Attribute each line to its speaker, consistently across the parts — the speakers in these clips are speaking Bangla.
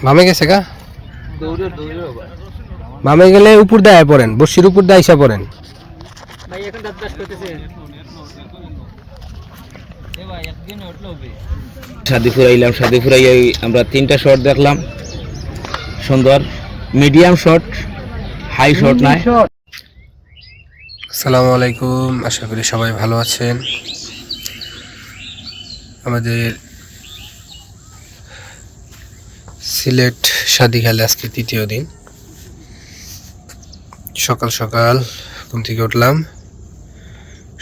Speaker 1: মামে গেছে গা মামে গেলে উপর দেয় পড়েন বর্ষির উপর দেয় আইসা পড়েন
Speaker 2: শাদিপুর আইলাম শাদিপুর আই আমরা 3টা শট দেখলাম সুন্দর মিডিয়াম শট হাই শট নাই।
Speaker 1: আসসালামু আলাইকুম, আশা করি সবাই ভালো আছেন। আমাদের সিলেট শাদি খেলে আজকে 3য় দিন। সকাল সকাল ঘুম থেকে উঠলাম,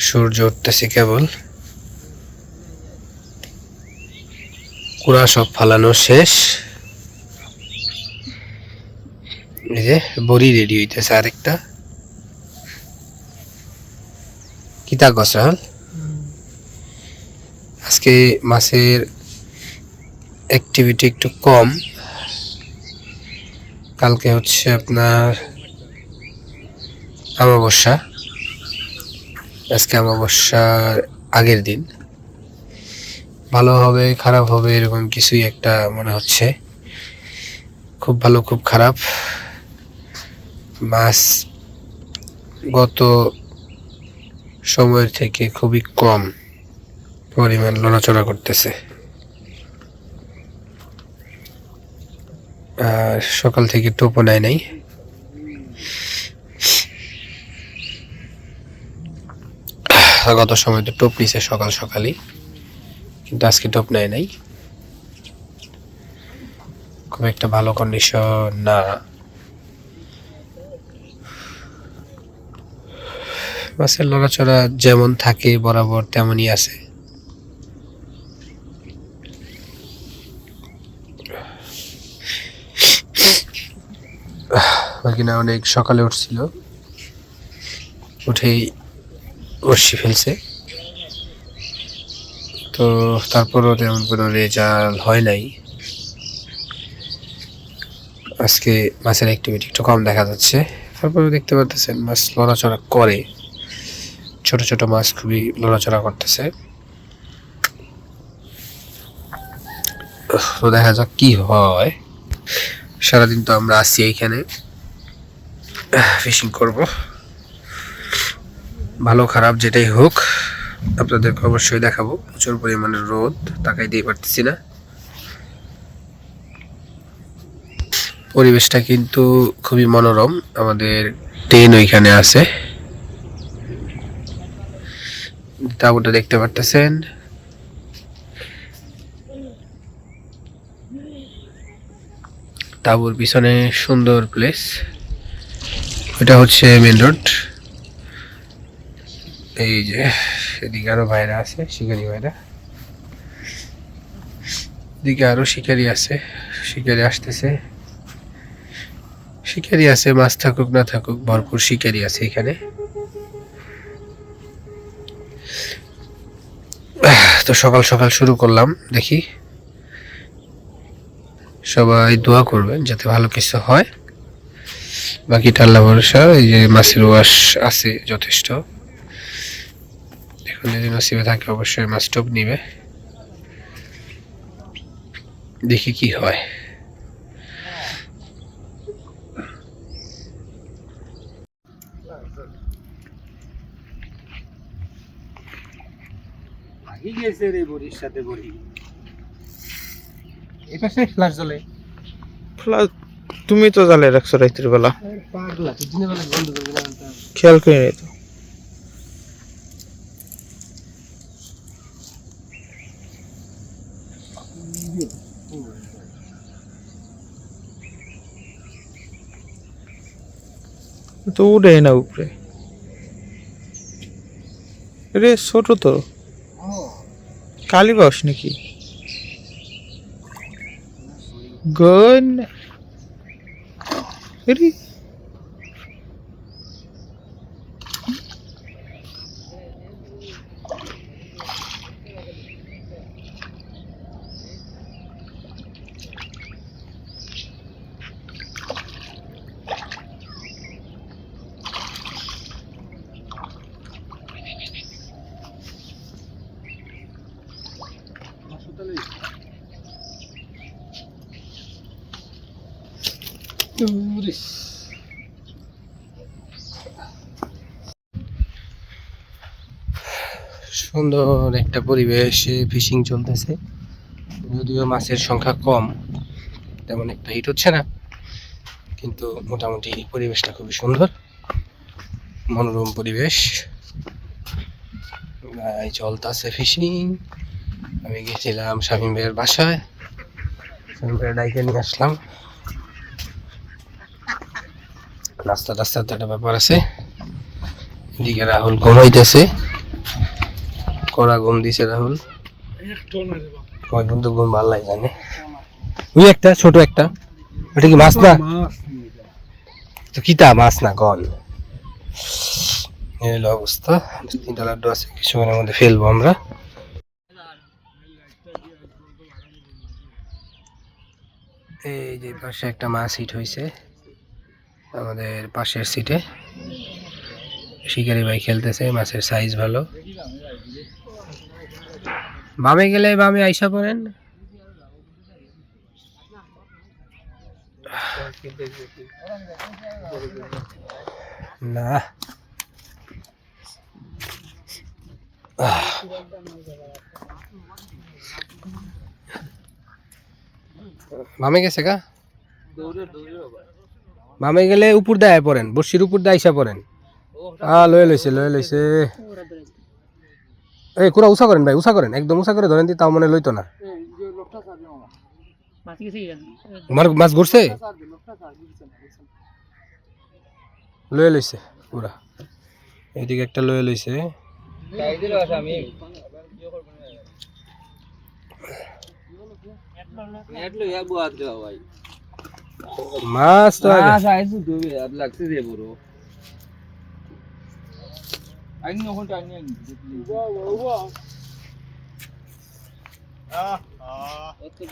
Speaker 1: সূর্য উঠতেছে কেবল, কুড়া সব ফালানো শেষ। এই যে বড়ি রেডি হইতেছে আরেকটা। কিতা গসল আজকে মাছের অ্যাক্টিভিটি একটু কম। কালকে হচ্ছে আপনার অমাবস্যা, আজকে অমাবস্যার আগের দিন। ভালো হবে খারাপ হবে এরকম কিছুই একটা মনে হচ্ছে, খুব ভালো খুব খারাপ। মাছ গত সময়ের থেকে খুবই কম পরিমাণ নড়াচড়া করতেছে। আর সকাল থেকে টোপও নেয় নাই। গত সময় তো টোপ নিছে সকাল সকালই, কিন্তু আজকে টোপ নেয় নাই। খুব একটা ভালো কন্ডিশন না। মাছের নড়াচড়া যেমন থাকে বরাবর তেমনই আছে। কিনা অনেক সকালে উঠছিল, উঠেই বসি ফেলছে, তো তারপরও তেমন কোনো রেজাল্ট হয় নাই। আজকে মাছের অ্যাক্টিভিটি একটু কম দেখা যাচ্ছে। তারপরে দেখতে পাচ্ছেন মাছ নড়াচড়া করে, ছোট ছোট মাছ খুবই নড়াচড়া করতেছে। তো দেখা যাক কি হয়। সারাদিন তো আমরা আসি এইখানে, ফিশিং করব। ভালো খারাপ যেটাই হোক আপনাদেরকে অবশ্যই দেখাবো। প্রচুর পরিমাণে রোদ, তাকাই দিয়ে পারতেছি না। পরিবেশটা কিন্তু খুবই মনোরম। আমাদের ট্রেন ওইখানে আছে, তাঁবুটা দেখতে পারতেছেন। তাঁবুর পিছনে সুন্দর প্লেস, এটা হচ্ছে মেন রোড। এই যে এদিকে আরো ভাইরা আছে, শিকারি ভাইরা, এদিকে আরো শিকারি আছে, শিকারি আসতেছে। শিকারি আছে, মাছ থাকুক না থাকুক ভরপুর শিকারি আছে এখানে। তো সকাল সকাল শুরু করলাম, দেখি সবাই দোয়া করবেন যাতে ভালো কিছু হয়। বাকিটা আল্লাহ ভরসা। এই যে মাছের ওয়াশ আছে যথেষ্ট, এখন যদি নসিবে থাকে অবশ্যই মাছ টোপ নিবে। দেখি কি হয়।
Speaker 3: তুমি তো জালে রাখছো রাত্রির বেলা, খেয়াল করে নাই তো। তো উঠে না উপরে রে, ছোট তো কালীবাস নাকি গন রে।
Speaker 1: সুন্দর একটা পরিবেশে ফিশিং চলতেছে, যদিও মাছের সংখ্যা কম, তেমন একটা হিট হচ্ছে না, কিন্তু মোটামুটি পরিবেশটা খুবই সুন্দর, মনোরম পরিবেশ। চলতেছে ফিশিং। আমি গেছিলাম শামীম ভাইয়ের বাসায়, শামীম ভাইয়ের ডাইকে নিয়ে আসলাম। নাস্তা টাস্তার তো একটা ব্যাপার আছে। এদিকে রাহুল ঘুমাইতেছে, কড়া ঘুম দিছে রাহুল, কয় বন্ধু ঘুম ভালো লাগে জানে। ওই একটা ছোট একটা, ওটা কি মাছ না? তো কিতা মাছ না গন। এই হলো অবস্থা। 3টা লাড্ডু আছে, কিছুক্ষণের মধ্যে ফেলবো আমরা। এই যে পাশে একটা মাছ হিট হয়েছে আমাদের পাশের সিটে, শিকারি ভাই খেলতেছে, মাছের সাইজ ভালো। বামে গেলে বামে আইসা পড়েন। না বামে গেছে গা, বামে গেলে উপর দেয় পড়েন, বর্ষির উপর দিয়ে আইসা পড়েন। লয়ে লইছে। এই কুড়া উষা করেন ভাই, উষা করেন, একদম উষা করে ধরেন, তাও মনে লইতো না। মাছ ঘুরছে, লয়ে লইছে পুরা। এইদিকে একটা লয়ে লইছে। মাছ তো
Speaker 2: লাগছে যে বড়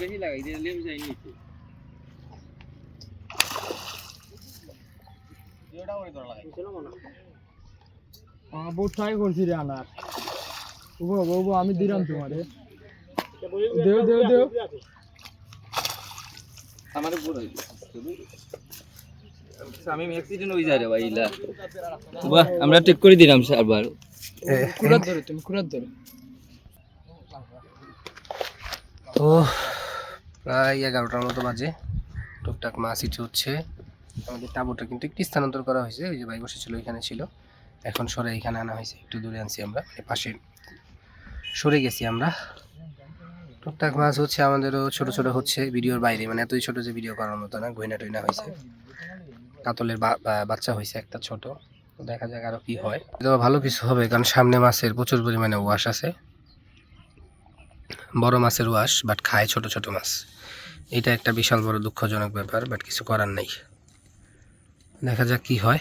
Speaker 2: বেশি লাগাই লেম যায়নি। বহুত ট্রাই করছি রে আনার। আমি দিলাম তোমারে, দেও আমার পুরো আমি অ্যাক্সিডেন্ট হয়ে যায় রে ভাই ইলা। বাহ আমরা টেক করে দিলাম সারবার। কুড়াত ধরে তুমি কুড়াত ধরে।
Speaker 1: তো প্রায় 11টার মতো বাজে, টুকটাক মাছ হিট হচ্ছে। আমাদের তাঁবুটা কিন্তু একটু স্থানান্তর করা হয়েছে, ওই যে ভাই বসেছিল ওইখানে ছিল, এখন সরে এখানে আনা হয়েছে, একটু দূরে আনছি আমরা, পাশে সরে গেছি আমরা। টুকটাক মাছ হচ্ছে, আমাদেরও ছোট ছোট হচ্ছে, ভিডিওর বাইরে, মানে এতই ছোট যে ভিডিও করার মতো না। গয়না টইনা হয়েছে, কাতলের বাচ্চা হয়েছে একটা ছোট, দেখা যাক আরো কি হয়। তো ভালো কিছু হবে, কারণ সামনে মাছের প্রচুর পরিমাণে ওয়াশ আছে, বড় মাছের ওয়াশ, বাট খায় ছোট ছোট মাছ। এটা একটা বিশাল বড় দুঃখজনক ব্যাপার, বাট কিছু করার নেই, দেখা যাক কি হয়।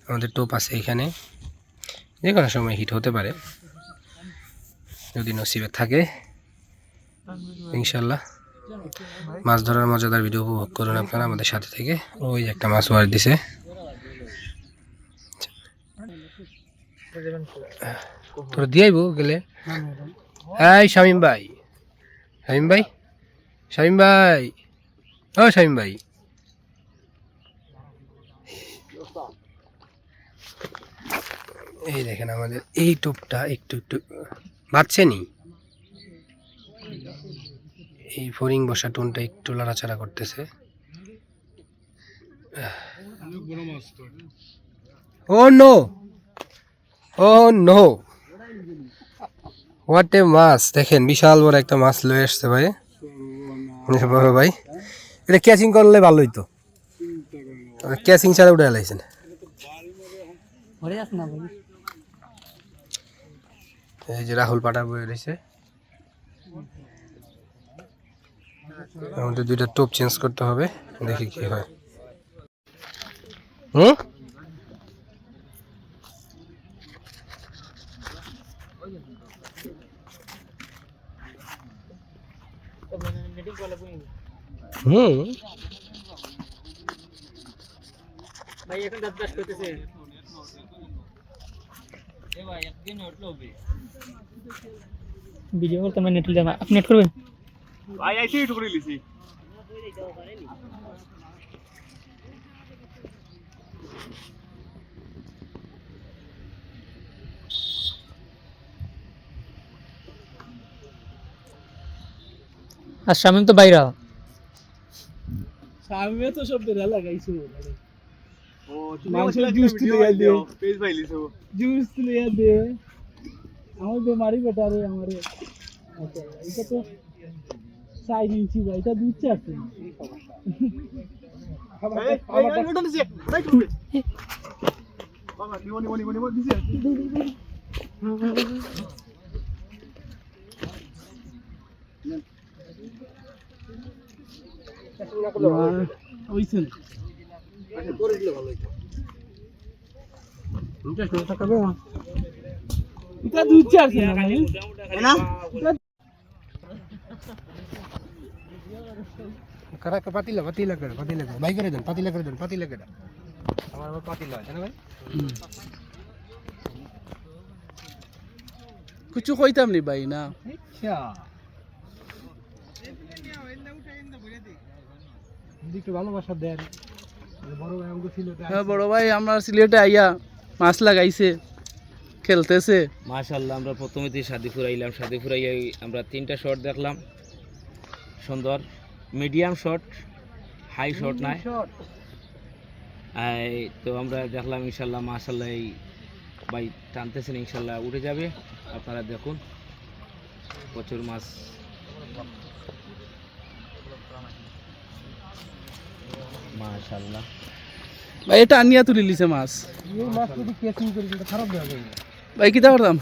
Speaker 1: আমাদের টোপ আছে এখানে, যে কোনো সময় হিট হতে পারে, যদি নসিবে থাকে। ইনশাল্লাহ মাছ ধরার মজাদার ভিডিও উপভোগ করুন আপনারা আমাদের সাথে থেকে। ওই যে একটা মাছ ওয়ার দিছে, তোরা দিয়াইব গেলে। এই শামীম ভাই, ও শামীম ভাই, এই দেখেন আমাদের এই টোপটা একটু একটু বাড়ছে নি, এই ফরিং বসা টোনটা একটু লড়াচড়া করতেছে। ও নো হোয়াট এ মাছ, দেখেন বিশাল বড় একটা মাছ লয়ে আসছে ভাই, বড় ভাই। এটা ক্যাচিং করলে ভালো হইতো, ক্যাচিং ছাড়া উঠে লাইছেন। এই যে রাহুল পাটা বয়ে রয়েছে, আমাদের 2টা টোপ চেঞ্জ করতে হবে, দেখি কি হয়।
Speaker 2: ভাই এখন দাঁত ব্রাশ করতেছে। এ ভাই একদিন উঠলো হবে ভিডিও করতে, আমি নেট দিলাম, আপনি নেট করবেন ভাই? আইছি একটু করে লিছি
Speaker 4: আর শামিম তো বাইরা
Speaker 5: সামনে তো সব বেলা লাগাইছো মাংসের জুস তুলে দে পেজ পাইলিছো জুস তুলে দে আমার বেমারি বেটারে আমারে আচ্ছা এটা তো 4 ইঞ্চি ভাই এটা দুধ চাচ্ছে এটা দুধ চাচ্ছে না
Speaker 1: करा का पातीला कर भाई करे देन पातीला कर हमारा पातीला है ना भाई
Speaker 5: কিছু কইতাম নি ভাই না
Speaker 1: अच्छा দিকে ভালোবাসা দেন বড় ভাই আমাকে ছিল
Speaker 5: হ্যাঁ বড় ভাই আমরা সিলেটে আইয়া মাছ লাগাইছে খেলতেছে
Speaker 2: মাশাআল্লাহ আমরা প্রথমেতেই শাদিপুর আইলাম, শাদিপুর আইয়া আমরা 3টা শট দেখলাম সুন্দর, মিডিয়াম শট, হাই শট নাই। তো আমরা দেখলাম ইনশাল্লাহ মাশাআল্লাহ এই ভাই টানতেছেন, ইনশাল্লাহ উঠে যাবে। আপনারা দেখুন প্রচুর মাছ। মাশাআল্লাহ
Speaker 5: ভাই এটা আনিয়া তুলি লিছে মাছ।
Speaker 1: এই মাছ যদি কেসিং করে দিতে খারাপ দেওয়া যায়
Speaker 5: ভাই কিতা করতাম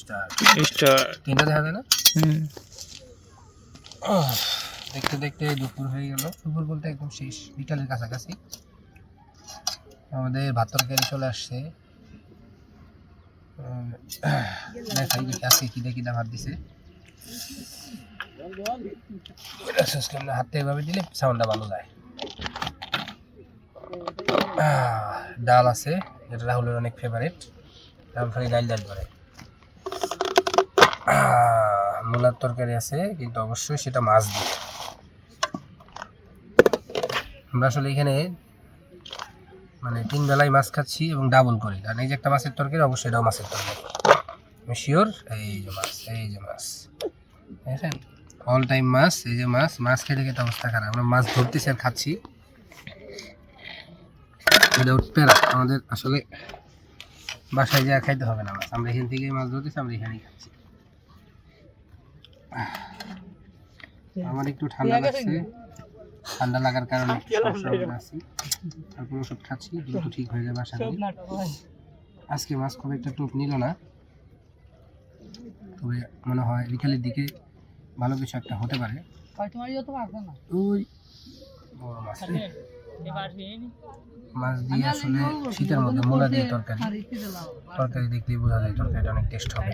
Speaker 3: স্টার
Speaker 1: তিনটা দেখা যায় না। দেখতে দেখতে দুপুর হয়ে গেল, দুপুর বলতে একদম শেষ, বিকালের কাছাকাছি। আমাদের ভাত তরকারি চলে আসছে। দেখাই দেখি আজকে কিনা ভাত দিছে। হাতে এভাবে দিলে সাউন্ডটা ভালো যায়। ডাল আছে, যেটা রাহুলের অনেক ফেভারিট। রাহুল খালি ডাল করে। মূলার তরকারি আছে, কিন্তু অবশ্যই সেটা মাছ দিয়ে। আমরা আসলে এখানে মানে 3 বেলায় মাছ খাচ্ছি এবং ডাবল করি, কারণ এই যে একটা মাছের তরকারি, অবশ্যই এটাও মাছের তরকারি। আমি শিওর এই যে মাছ দেখেন, অল টাইম মাছ। এই যে মাছ খেতে খেতে অবস্থা খারাপ। আমরা মাছ ধরতেছি আর খাচ্ছি। প্যারা আমাদের আসলে বাসায় যা খাইতে হবে না মাছ, আমরা এখান থেকে মাছ ধরতেছি, আমরা এখানেই খাচ্ছি। আমার একটু ঠান্ডা লাগছে, ঠান্ডা লাগার কারণে আছি, তারপর ওষুধ খাচ্ছি, দ্রুত ঠিক হয়ে যাবে আশা করি। আজকে মাছ খুব একটা টোপ নিল না, তবে মনে হয় বিকালের দিকে ভালো কিছু একটা হতে পারে। ওই বড় মাছ দিয়ে আসলে শীতের মধ্যে মূলা দিয়ে তরকারি দেখলেই বোঝা যায় তরকারিটা অনেক টেস্ট হবে।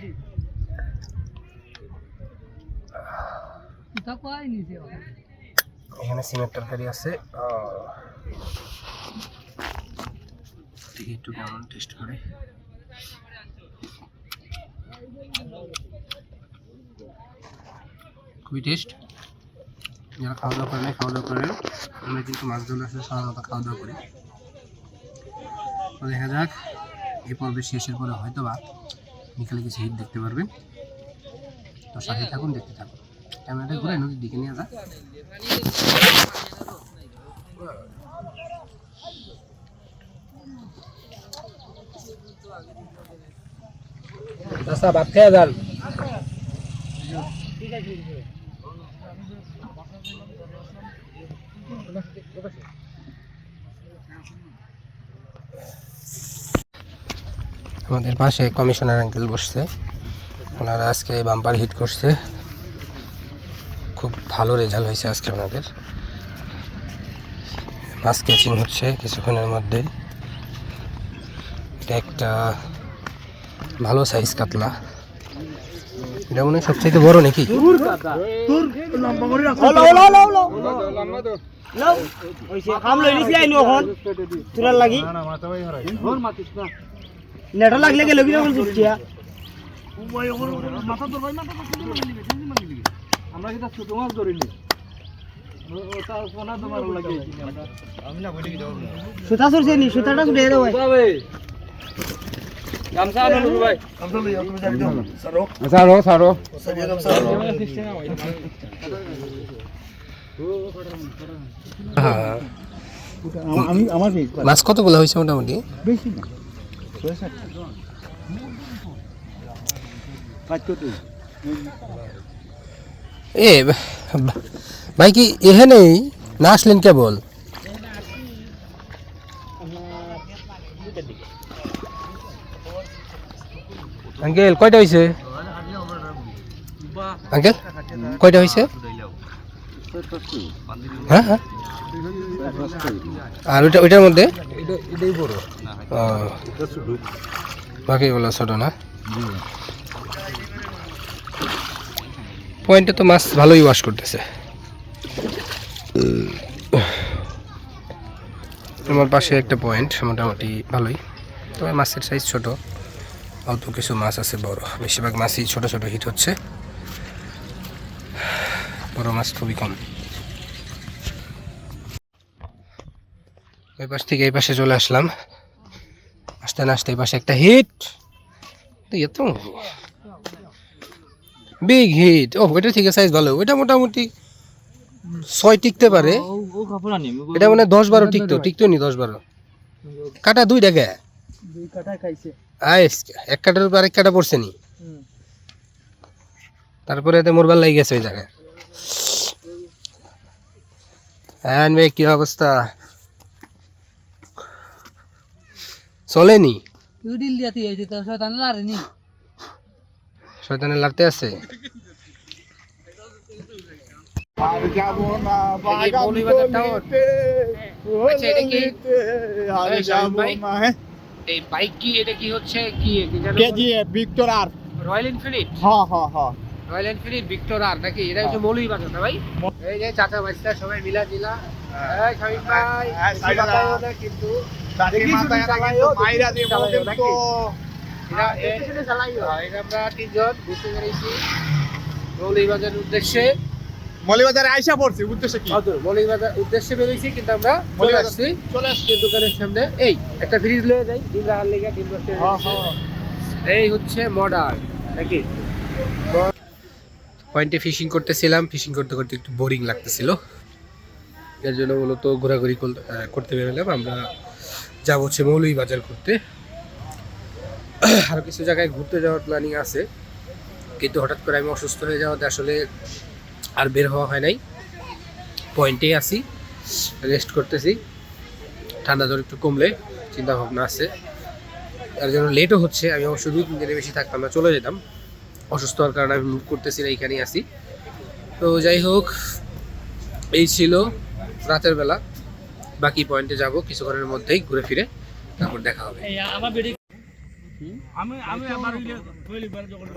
Speaker 1: এখানে সিমের তরকারি আছে, একটু কেমন টেস্ট করে। খুবই টেস্ট। যারা খাওয়া দাওয়া করেন খাওয়া দাওয়া করেন, আমরা কিন্তু মাছ ধরলে আসলে সাধারণত খাওয়া দাওয়া করি। তো দেখা যাক এই পর্বের শেষের পরে হয়তো বা বিকালে কিছু হিট দেখতে পারবেন। তো সাথে থাকুন, দেখতে থাকুন। ক্যামেরাটা ঘুরে নদীর দিকে নিয়ে যা। আচ্ছা ভাত খেয়ে যান। আমাদের পাশে কমিশনার আঙ্কেল বসছে, ওনারা আজকে বাম্পার হিট করছে। খুব ভালো রেজাল্ট হয়েছে আজকে ওনাদের। মাছ ক্যাচিং হচ্ছে কিছুক্ষণের মধ্যে। এটা একটা ভালো সাইজ কাতলা, এটা মনে হয় সবচেয়ে বড় নাকি?
Speaker 4: লাগলে গেল কি
Speaker 5: আমরা কিন্তু ছোট মাছ ধরিনি।
Speaker 4: সুতা সরছে নি, সুতাটা ছুটে দেবো।
Speaker 2: গামছা আনো নুরু ভাই
Speaker 3: সারো সারো
Speaker 1: হ্যাঁ
Speaker 5: আমি আমার
Speaker 1: মাছ কতগুলো হয়েছে মোটামুটি?
Speaker 5: বেশি না 6-7
Speaker 1: এ ভাই কি এখানেই না আসলেন কেবল? আঙ্কেল কয়টা হয়েছে? আঙ্কেল কয়টা হয়েছে? হ্যাঁ হ্যাঁ আর ওইটার মধ্যে ও, বাকিগুলো ছোট না? পয়েন্টে তো মাছ ভালোই ওয়াশ করতেছে। আমার পাশে একটা পয়েন্ট মোটামুটি ভালোই, তবে মাছের সাইজ ছোট, অল্প কিছু মাছ আছে বড়, বেশিরভাগ মাছই ছোট ছোট হিট হচ্ছে, বড় মাছ খুবই কম। ওই পাশ থেকে এই পাশে চলে আসলাম, আসতে না আসতে এই পাশে একটা হিট, এত বিগ হিট। ও ওইটা ঠিক আছে, সাইজ ভালো, ওইটা মোটামুটি 6 টিকতে পারে,
Speaker 2: ও কাপড় আনি
Speaker 1: এটা মানে 10-12 টিকতো নি 10-12 কাটা, 2 টাকা
Speaker 5: 2 কাটা খাইছে।
Speaker 1: আইস এক কাটার উপর আরেক কাটা পড়ছে নি, তারপরে এতে মোরবার লাগি গেছে ওই জায়গায়। হ্যাঁ ভাই কি অবস্থা, চলেনি?
Speaker 5: ইউডিল দিয়াতি এই যে তো শয়তান লারেনি,
Speaker 1: শয়তানের লাগতে আছে।
Speaker 3: আর যাব না আর যাব না
Speaker 1: এই বাইক কি, এটা কি হচ্ছে কি
Speaker 3: কেজিএফ ভিক্টর আর
Speaker 1: রয়্যাল এনফিল্ড?
Speaker 3: হ্যাঁ হ্যাঁ হ্যাঁ
Speaker 1: রয়্যাল এনফিল্ড ভিক্টর আর নাকি? এটা হচ্ছে মৌলভী বাজার না ভাই? এই যে চাচা বাচ্চা সবাই মিলা জিলা, এই শামিম ভাই
Speaker 3: সাইডে
Speaker 1: বাতায়ও না কিন্তু
Speaker 3: দাদি মাথা কিন্তু মাইরা দিব কিন্তু
Speaker 1: এটা স্টেশনে চালাইও। এটা আমরা 3 জন ঘুরতে বেরিয়েছি মৌলভী বাজারের উদ্দেশ্যে।
Speaker 3: মলিবাজারে আইসা পড়ছি, উদ্দেশ্য কি?
Speaker 1: মৌলভী বাজার উদ্দেশ্যে বেরিয়েছি, কিন্তু আমরা চলে আসছি দোকানের সামনে। এই একটা ফ্রিজ লয়ে যাই, ডিম রাখার লেগে, ডিম রাখতে।
Speaker 3: হ্যাঁ হ্যাঁ
Speaker 1: এই হচ্ছে মডার্ন নাকি? পয়েন্টে ফিশিং করতেছিলাম, ফিশিং করতে করতে একটু বোরিং লাগতেছিল, এর জন্য মূলত ঘোরাঘুরি করতে বেরোলাম। আমরা যাব হচ্ছে মৌলভী বাজার ঘুরতে, আরও কিছু জায়গায় ঘুরতে যাওয়ার প্ল্যানিং আছে, কিন্তু হঠাৎ করে আমি অসুস্থ হয়ে যাওয়াতে আসলে আর বের হওয়া হয় নাই। পয়েন্টেই আছি, রেস্ট করতেছি, ঠান্ডা জ্বর একটু কমলে চিন্তা ভাবনা আছে। তার জন্য লেটও হচ্ছে, আমি অবশ্য 2-3 দিনের বেশি থাকতাম না, চলে যেতাম। অসুস্থ হওয়ার কারণে আমি মুভ করতেছি না, এইখানেই আছি। তো যাই হোক, এই ছিল রাতের বেলা। বাকি পয়েন্টে যাব কিছুক্ষণের মধ্যেই, ঘুরে ফিরে তারপর দেখা হবে।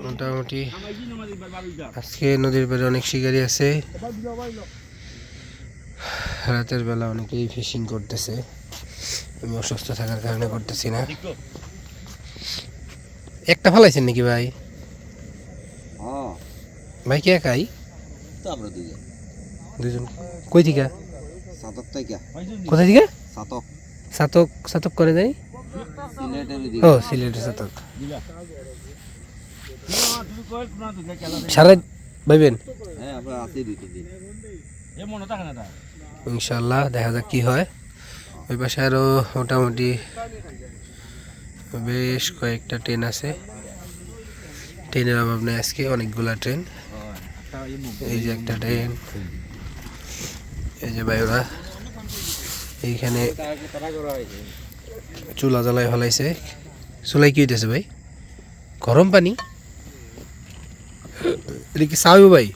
Speaker 1: মোটামুটি আজকে নদীর পাড়ে অনেক শিকারি আছে, রাতের বেলা অনেকেই ফিশিং করতেছে, আমি অসুস্থ থাকার কারণে করতেছি না। একটা ফেলাইছেন নাকি ভাই? ভাই কি একাই? দুজন। কই থেকে? কোথায় থেকে? সাতক করে দেয়। ও সিলেটের সাতক। সারা ভাইবেন ইনশাল্লাহ, দেখা যাক কি হয়। ওই পাশে আরো মোটামুটি বেশ কয়েকটা ট্রেন আছে, ট্রেনের অভাব নেই আজকে, অনেকগুলা ট্রেন। এই যে একটা ট্রেন, এই যে ভাইরা এইখানে চুলা জ্বালাই ফেলাইছে। চুলাই কি হইতেছে ভাই? গরম পানি? এটা কি চাও ভাই?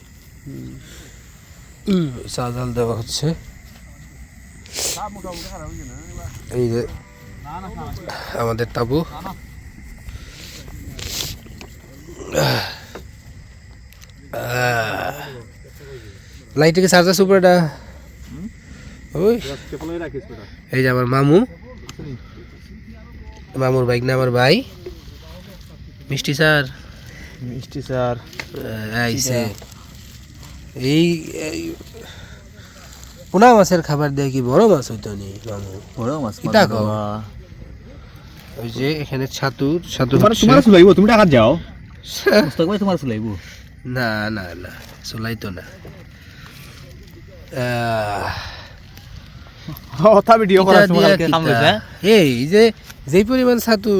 Speaker 1: চা জাল দেওয়া হচ্ছে। এই যে আমাদের তাবু, লাইটে চার্জ আছে উপরেটা। ওই এই যে আমার মামুর বাইক না, আমার ভাই মিষ্টি স্যার আইছে। এই পোনা মাছের খাবার দেয় কি বড় মাছ হইতো নি মামু?
Speaker 4: বড় মাছ
Speaker 1: কিতা কও? ওই যে এখানে ছাতু
Speaker 3: তোমার
Speaker 1: হচ্ছে।
Speaker 3: চুলাইব, তুমি টাকা যাও।
Speaker 2: মুস্তাক ভাই তোমার চুলাইব
Speaker 1: না না না, চুলাই তো না।
Speaker 3: কথা ভিডিও করা
Speaker 1: ইটা দিয়া
Speaker 3: তোমার কাম
Speaker 1: কিতা?
Speaker 3: হইছে।
Speaker 1: এই যে যেই পরিমাণ ছাতু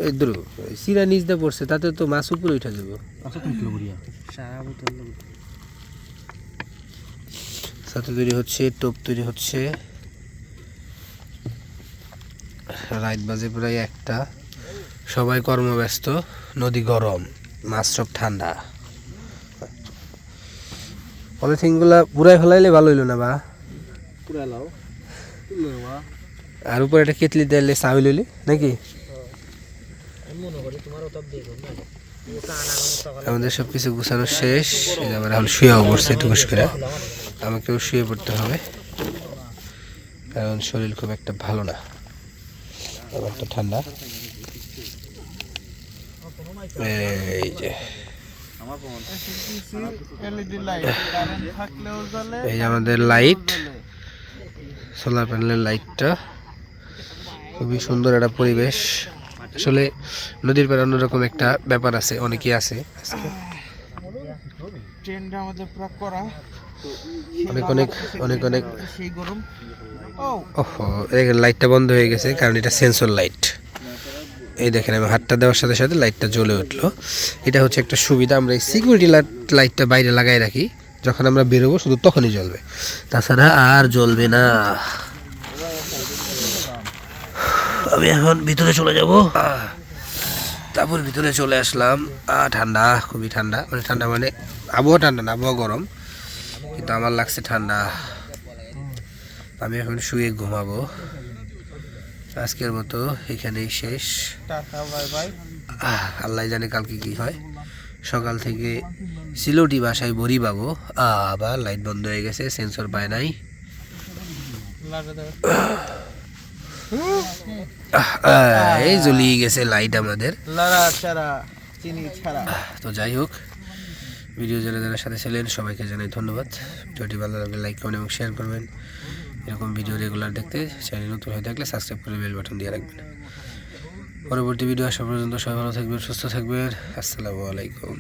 Speaker 1: ইদ্রু সিরা নিচ দিয়ে পড়ছে তাতে তো মাছ উপরে উঠে যাবে।
Speaker 3: আচ্ছা তুমি কিলো করিয়া
Speaker 1: ছাতু তৈরি হচ্ছে, টোপ তৈরি হচ্ছে। রাত বাজে প্রায় 1টা, সবাই কর্মব্যস্ত, নদী গরম, মাছ সব ঠান্ডা। পলিথিনগুলা পুরাই ফেলাইলে ভালো হইলো না বা?
Speaker 3: পুরা লাও
Speaker 1: আর উপরে একটা কেতলি দিলে চাউল হইলে নাকি? আমাদের সব কিছু গুছানো শেষ। এই যে আমরা এখন শুয়েও পড়ছে টুকুস করে। আমাকেও শুয়ে পড়তে হবে, কারণ শরীর খুব একটা ভালো না, আমার তো ঠান্ডা। এই যে
Speaker 5: এলইডি লাইট কারেন্ট থাকলেও জ্বলে,
Speaker 1: এই যে আমাদের লাইট, সোলার প্যানেলের লাইটটা। খুবই সুন্দর একটা পরিবেশ। আসলে নদীর পাড়ে অন্যরকম একটা ব্যাপার আছে, অনেকেই আছে আজকে।
Speaker 5: ট্রেনটা আমাদের পুরো করা,
Speaker 1: অনেক অনেক অনেক অনেক
Speaker 5: সেই গরম। ও
Speaker 1: ওহো, এই লাইটটা বন্ধ হয়ে গেছে কারণ এটা সেন্সর লাইট। এই দেখেন আমি হাতটা দেওয়ার সাথে সাথে লাইটটা জ্বলে উঠলো। এটা হচ্ছে একটা সুবিধা, আমরা এই সিকিউরিটি লাইটটা বাইরে লাগাই রাখি, যখন আমরা বেরোবো শুধু তখনই জ্বলবে, তাছাড়া আর জ্বলবে না। আমি এখন ভিতরে চলে যাব। তারপর ভিতরে চলে আসলাম। ঠান্ডা, খুবই ঠান্ডা, মানে ঠান্ডা মানে আবহাওয়া ঠান্ডা না, আবহাওয়া গরম, কিন্তু আমার লাগছে ঠান্ডা। আমি এখন শুয়ে ঘুমাবো। আজকের মতো এখানেই শেষ।
Speaker 5: Tata bye bye.
Speaker 1: আল্লাহ জানে কালকে কি হয়। সকাল থেকে সিলোটি বাসায় বড়ি পাবো, আবার লাইট বন্ধ হয়ে গেছে, সেন্সর পায় নাই। এই জ্বলিয়ে গেছে লাইট আমাদের।
Speaker 5: লারা ছাড়া চিনি ছাড়া।
Speaker 1: তো যাই হোক, ভিডিও যারা যারা সাথে ছিলেন সবাইকে জানাই ধন্যবাদ। ভিডিওটি ভালো লাগলে লাইক করবেন এবং শেয়ার করবেন। এরকম ভিডিও রেগুলার দেখতে চ্যানেল নতুন হয়ে থাকলে সাবস্ক্রাইব করে বেল বাটন দিয়ে রাখবেন। পরবর্তী ভিডিও আসা পর্যন্ত সবাই ভালো থাকবেন, সুস্থ থাকবেন। আসসালামু আলাইকুম।